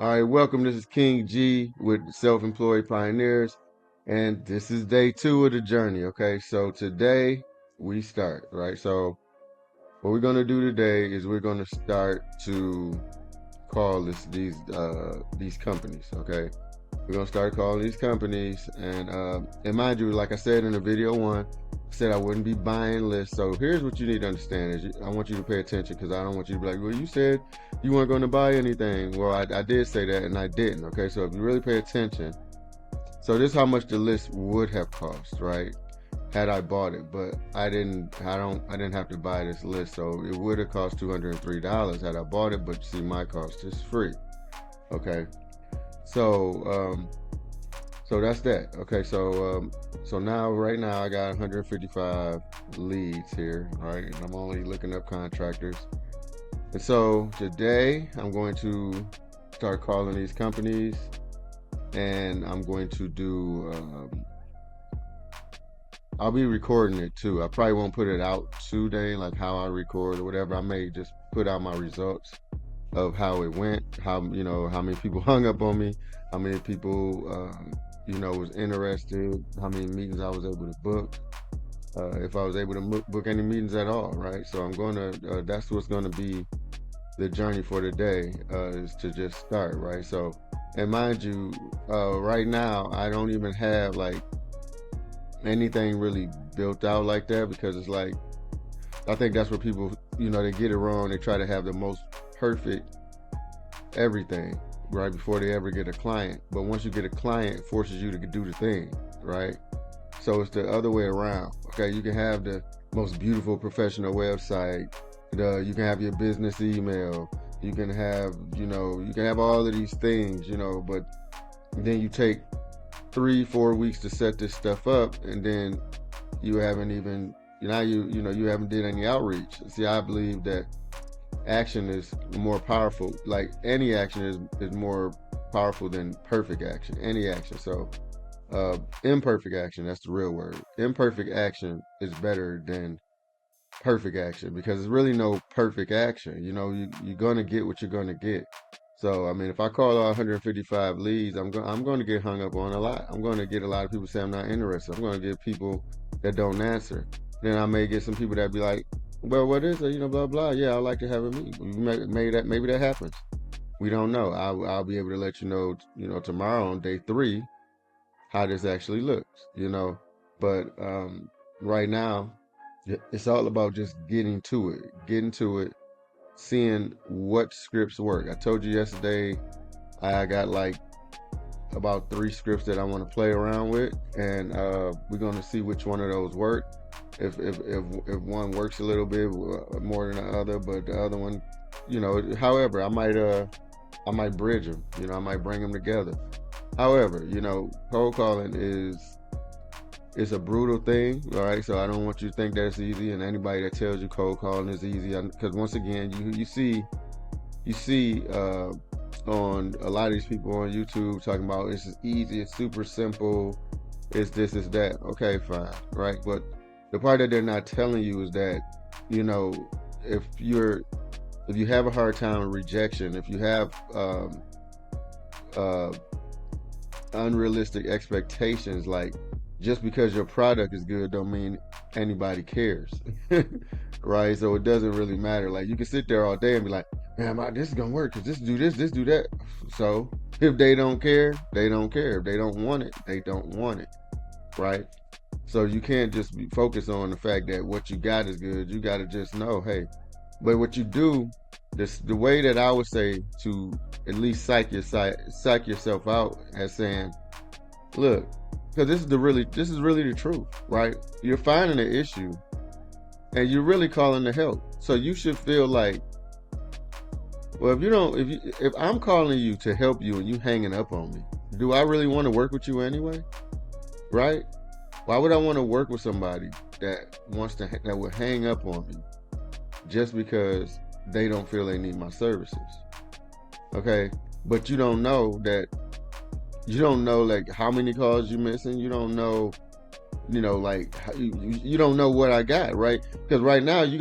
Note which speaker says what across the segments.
Speaker 1: All right, welcome. This is King G with Self-Employed Pioneers, and this is day 2 of the journey. Okay, so today we start, right? So what we're gonna do today is we're gonna start to call these companies. Okay, we're gonna start calling these companies, and mind you, like I said in the video one, I said I wouldn't be buying lists. So here's what you need to understand: I want you to pay attention because I don't want you to be like, well, you said you weren't going to buy anything. Well, I did say that, and I didn't. Okay, so if you really pay attention, so this is how much the list would have cost, right? Had I bought it, but I didn't. I didn't have to buy this list, so it would have cost $203 had I bought it. But see, my cost is free. Okay, so so that's that. Okay, so now right now I got 155 leads here, right? And I'm only looking up contractors. And so today I'm going to start calling these companies, and I'm going to do I'll be recording it too. I probably won't put it out today, like how I record or whatever. I may just put out my results of how it went, how many people hung up on me, how many people was interested, how many meetings I was able to book, if I was able to book any meetings at all, right? So I'm going to that's what's going to be the journey for today, is to just start, right? So, and mind you, right now I don't even have like anything really built out like that, because it's like, I think that's what people, they get it wrong. They try to have the most perfect everything right before they ever get a client. But once you get a client, it forces you to do the thing, right? So it's the other way around. Okay, you can have the most beautiful professional website. You can have your business email. You can have, you can have all of these things, but then you take 3-4 weeks to set this stuff up, and then you haven't even, you haven't did any outreach. See, I believe that action is more powerful. Like any action is more powerful than perfect action. Any action. So imperfect action, that's the real word. Imperfect action is better than perfect action, because there's really no perfect action. You're gonna get what you're gonna get. So I mean, if I call all 155 leads, I'm going to get hung up on a lot. I'm going to get a lot of people say I'm not interested. I'm going to get people that don't answer. Then I may get some people that be like, well, what is it? Blah blah. Yeah, I'd like to have a meeting. Maybe that happens. We don't know. I'll be able to let you know, tomorrow on day 3 how this actually looks. But right now it's all about just getting to it, seeing what scripts work. I told you yesterday I got like about 3 scripts that I want to play around with, and we're going to see which one of those work. If one works a little bit more than the other, but the other one, however, I might bridge them. I might bring them together. However, cold calling it's a brutal thing, all right? So I don't want you to think that it's easy, and anybody that tells you cold calling is easy, because once again, you see on a lot of these people on YouTube talking about it's just easy, it's super simple, it's this, it's that. Okay, fine, right? But the part that they're not telling you is that, if you have a hard time with rejection, if you have unrealistic expectations, like just because your product is good don't mean anybody cares. Right? So it doesn't really matter. Like, you can sit there all day and be like, man, this is gonna work because this do that. So if they don't care, they don't care. If they don't want it, they don't want it. Right? So you can't just be focused on the fact that what you got is good. You got to just know, hey, but what you do, the way that I would say to at least psych yourself out, as saying, look, because this is really the truth, right? You're finding an issue and you're really calling to help. So you should feel like, well, if I'm calling you to help you and you hanging up on me, do I really want to work with you anyway? Right? Why would I want to work with somebody that would hang up on me just because they don't feel they need my services? Okay, but you don't know like how many calls you're missing. You don't know, like you don't know what I got, right? Because right now you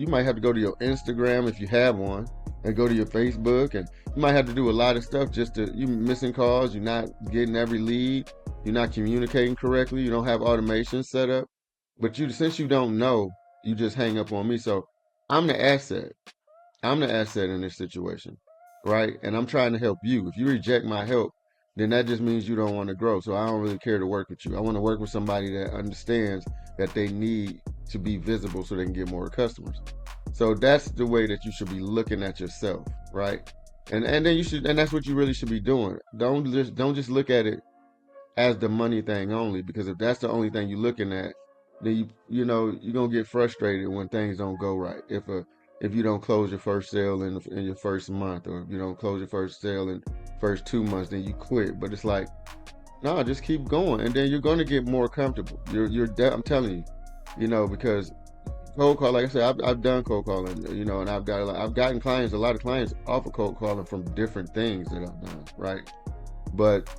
Speaker 1: might have to go to your Instagram if you have one, and go to your Facebook, and You might have to do a lot of stuff just to, you missing calls, you're not getting every lead, you're not communicating correctly, you don't have automation set up. But since you don't know, you just hang up on me. So I'm the asset. I'm the asset in this situation, right? And I'm trying to help you. If you reject my help, then that just means you don't want to grow. So I don't really care to work with you. I want to work with somebody that understands that they need to be visible so they can get more customers. So that's the way that you should be looking at yourself, right? And then you should, and that's what you really should be doing. Don't just look at it as the money thing only, because if that's the only thing you're looking at, then you're gonna get frustrated when things don't go right. If you don't close your first sale in your first month, or if you don't close your first sale in first 2 months, then you quit. But it's like, no, just keep going, and then you're gonna get more comfortable. I'm telling you, because cold call, like I said, I've done cold calling, and I've gotten a lot of clients off of cold calling from different things that I've done, right? But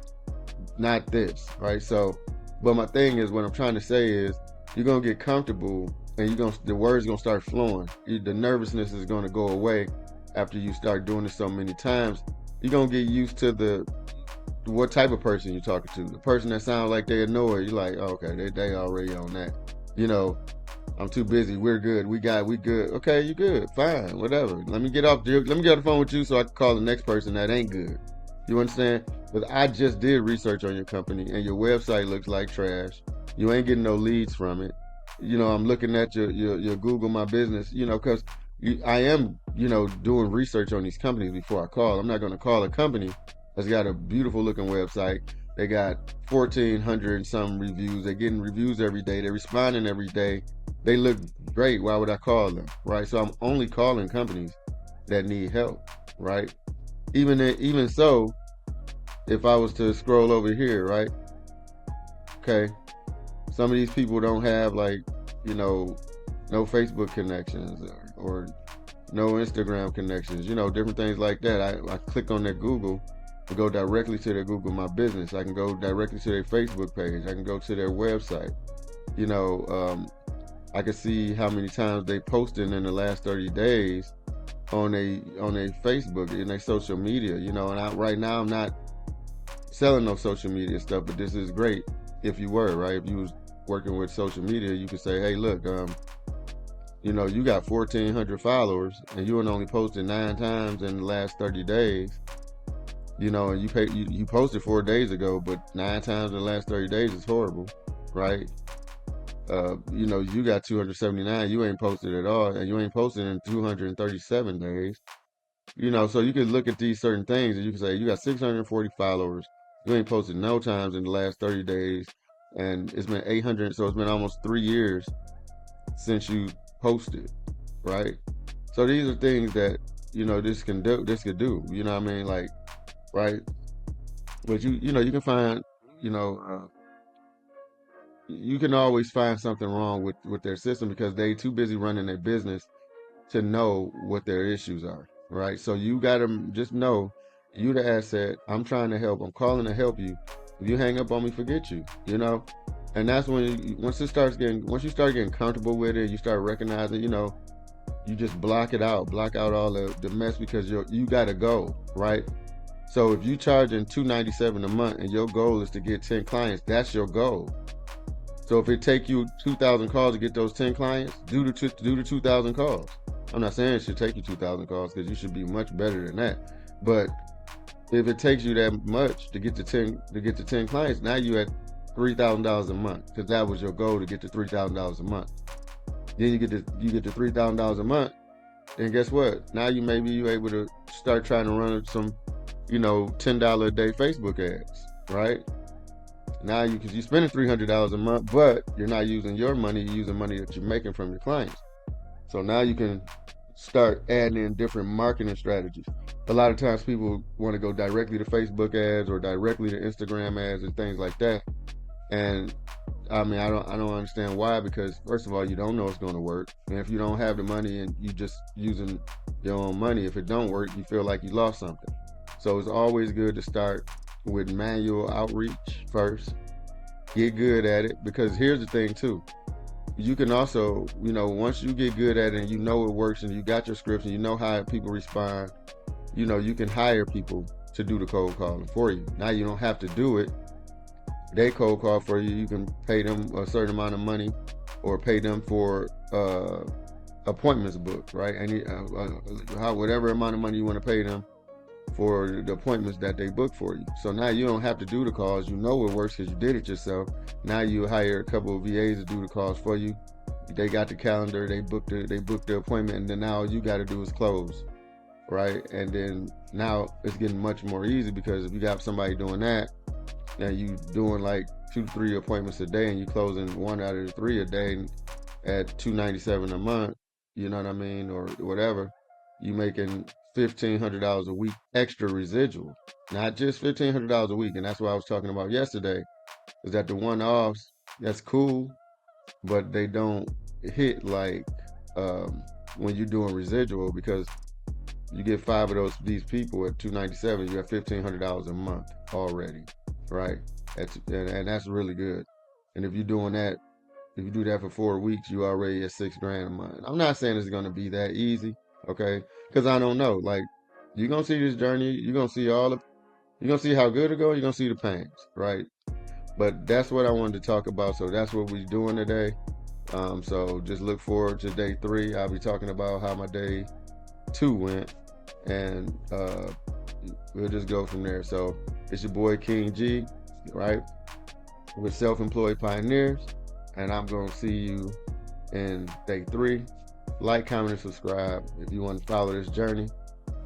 Speaker 1: not this, right? So, but my thing is, what I'm trying to say is, you're gonna get comfortable, and the words gonna start flowing. The nervousness is gonna go away after you start doing it so many times. You're gonna get used to what type of person you're talking to. The person that sounds like they're annoyed, you're like, oh, okay, they already on that. I'm too busy. We're good. We good. Okay, you good. Fine. Whatever. Let me get off the phone with you so I can call the next person that ain't good. You understand? Because I just did research on your company, and your website looks like trash. You ain't getting no leads from it. I'm looking at your Google My Business, because I am, doing research on these companies before I call. I'm not going to call a company that's got a beautiful looking website. They got 1,400 and some reviews. They're getting reviews every day. They're responding every day. They look great. Why would I call them, right? So I'm only calling companies that need help, right? Even so, if I was to scroll over here, right? Okay, some of these people don't have no Facebook connections or no Instagram connections, different things like that. I click on their Google and go directly to their Google My Business. I can go directly to their Facebook page. I can go to their website. I can see how many times they posted in the last 30 days on a Facebook and their social media, and right now I'm not selling no social media stuff, but this is great if you were, right? If you was working with social media, you could say, hey, look, you got 1,400 followers and you only posted 9 times in the last 30 days, and you posted 4 days ago, but 9 times in the last 30 days is horrible, right? You got 279, you ain't posted at all, and you ain't posted in 237 days. So you can look at these certain things and you can say, you got 640 followers, you ain't posted no times in the last 30 days, and it's been 800, so it's been almost 3 years since you posted, right? So these are things that, this could do, you know what I mean? Like, right? But you can find, you can always find something wrong with their system because they too busy running their business to know what their issues are, right? So you gotta just know you the asset. I'm trying to help. I'm calling to help you. If you hang up on me, forget you. And that's when once you start getting comfortable with it, you start recognizing, you just block out all the mess because you gotta go, right? So if you charging $297 a month and your goal is to get 10 clients, that's your goal. So if it take you 2,000 calls to get those 10 clients, do the 2,000 calls. I'm not saying it should take you 2,000 calls because you should be much better than that. But if it takes you that much to get to 10 clients, now you at $3,000 a month because that was your goal, to get to $3,000 a month. Then you get to $3,000 a month, and guess what? Now you able to start trying to run some, $10 a day Facebook ads, right? Now because you're spending $300 a month, but you're not using your money, you're using money that you're making from your clients. So now you can start adding in different marketing strategies. A lot of times people want to go directly to Facebook ads or directly to Instagram ads and things like that. And I mean, I don't understand why, because first of all, you don't know it's going to work. And if you don't have the money and you just using your own money, if it don't work, you feel like you lost something. So it's always good to start with manual outreach first. Get good at it, because here's the thing too. You can also, once you get good at it and you know it works and you got your scripts and you know how people respond, you can hire people to do the cold calling for you. Now you don't have to do it. They cold call for you. You can pay them a certain amount of money, or pay them for appointments booked, right? Whatever amount of money you want to pay them for the appointments that they book for you. So now you don't have to do the calls. You know it works because you did it yourself. Now you hire a couple of VAs to do the calls for you. They got the calendar. They booked the appointment, and then now all you got to do is close, right? And then now it's getting much more easy, because if you got somebody doing that, and you doing like 2-3 appointments a day, and you closing 1 out of the 3 a day at $297 a month, you know what I mean, or whatever, you making $1,500 a week extra residual, not just $1,500 a week. And that's what I was talking about yesterday, is that the one-offs, that's cool, but they don't hit like when you're doing residual, because you get 5 of these people at $297, you have $1,500 a month already, right? And that's really good. And if you're doing that, if you do that for 4 weeks, you already at $6,000 a month. I'm not saying it's gonna be that easy, okay? Because I don't know. Like, you're gonna see this journey. You're gonna see you're gonna see how good it goes. You're gonna see the pains, right? But that's what I wanted to talk about. So that's what we're doing today. So just look forward to day 3. I'll be talking about how my day 2 went, and we'll just go from there. So it's your boy King G, right? With Self-Employed Pioneers, and I'm gonna see you in day 3. Like, comment, and subscribe if you want to follow this journey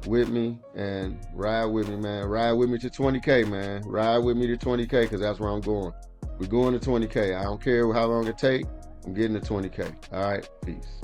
Speaker 1: with me, and ride with me, man. Ride with me to 20K, man. Ride with me to 20K, because that's where I'm going. We're going to 20K. I don't care how long it takes. I'm getting to 20K. All right, peace.